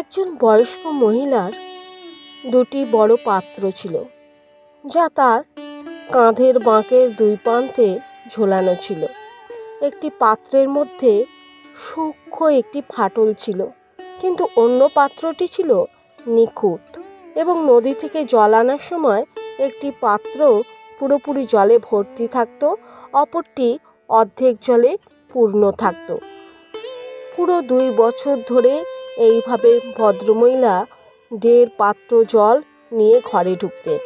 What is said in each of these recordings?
একজন বয়স্ক মহিলার দুটি বড় পাত্র ছিল, যা তার কাঁধের বাঁকের দুই প্রান্তে ঝোলানো ছিল। একটি পাত্রের মধ্যে সূক্ষ্ম একটি ফাটল ছিল, কিন্তু অন্য পাত্রটি ছিল নিখুঁত এবং নদী থেকে জল আনার সময় একটি পাত্র পুরোপুরি জলে ভর্তি থাকত, অপরটি অর্ধেক জলে পূর্ণ থাকত। পুরো 2 বছর ধরে এইভাবে ভদ্রমহিলা 1.5 পাত্র জল নিয়ে ঘরে ঢুকতেন।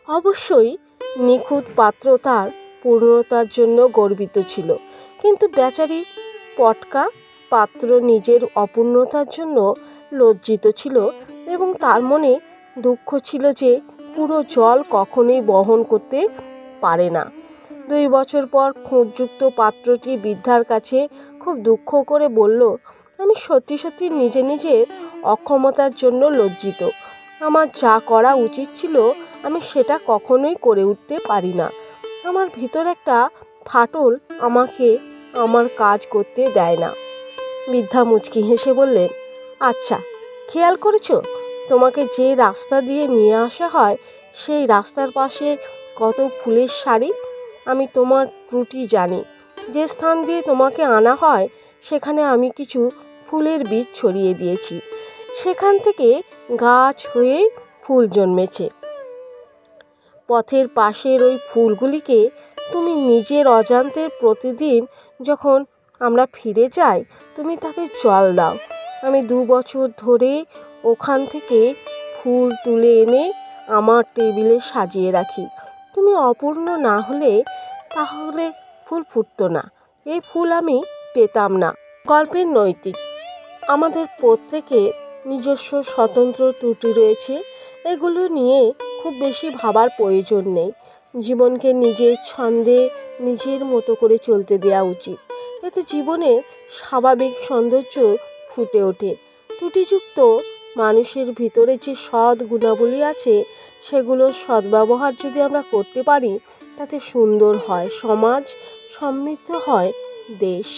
অবশ্যই নিখুঁত পাত্র তার পূর্ণতার জন্য গর্বিত ছিল, কিন্তু বেচারি পটকা পাত্র নিজের অপূর্ণতার জন্য লজ্জিত ছিল এবং তার মনে দুঃখ ছিল যে পুরো জল কখনোই বহন করতে পারে না। 2 বছর পর খুঁতযুক্ত পাত্রটি বৃদ্ধার কাছে খুব দুঃখ করে বলল, আমি সত্যি সত্যি নিজের অক্ষমতার জন্য লজ্জিত। আমার যা করা উচিত ছিল আমি সেটা কখনোই করে উঠতে পারি না। আমার ভিতর একটা ফাটল আমাকে আমার কাজ করতে দেয় না। বৃদ্ধা মুচকি হেসে বললেন, আচ্ছা, খেয়াল করেছো তোমাকে যে রাস্তা দিয়ে নিয়ে আসা হয় সেই রাস্তার পাশে কত ফুলের সারি? আমি তোমার ত্রুটি জানি। যে স্থান দিয়ে তোমাকে আনা হয় সেখানে আমি কিছু ফুলের বীজ ছড়িয়ে দিয়েছি, সেখান থেকে গাছ হয়ে ফুল জন্মেছে। পথের পাশের ওই ফুলগুলিকে তুমি নিজের অজান্তে প্রতিদিন যখন আমরা ফিরে যাই তুমি তাকে জল দাও। আমি 2 বছর ধরে ওখান থেকে ফুল তুলে এনে আমার টেবিলে সাজিয়ে রাখি। তুমি অপূর্ণ না হলে তাহলে ফুল ফুটতো না, এই ফুল আমি পেতাম না। গল্পের নৈতিক: আমাদের প্রত্যেকের নিজস্ব স্বতন্ত্র ত্রুটি রয়েছে, এগুলো নিয়ে খুব বেশি ভাবার প্রয়োজন নেই। জীবনকে নিজের ছন্দে নিজের মতো করে চলতে দেওয়া উচিত, এতে জীবনের স্বাভাবিক সৌন্দর্য ফুটে ওঠে। ত্রুটিযুক্ত মানুষের ভিতরে যে সৎ গুণাবলী আছে সেগুলোর সদ্ব্যবহার যদি আমরা করতে পারি তাতে সুন্দর হয় সমাজ, সমৃদ্ধ হয় দেশ।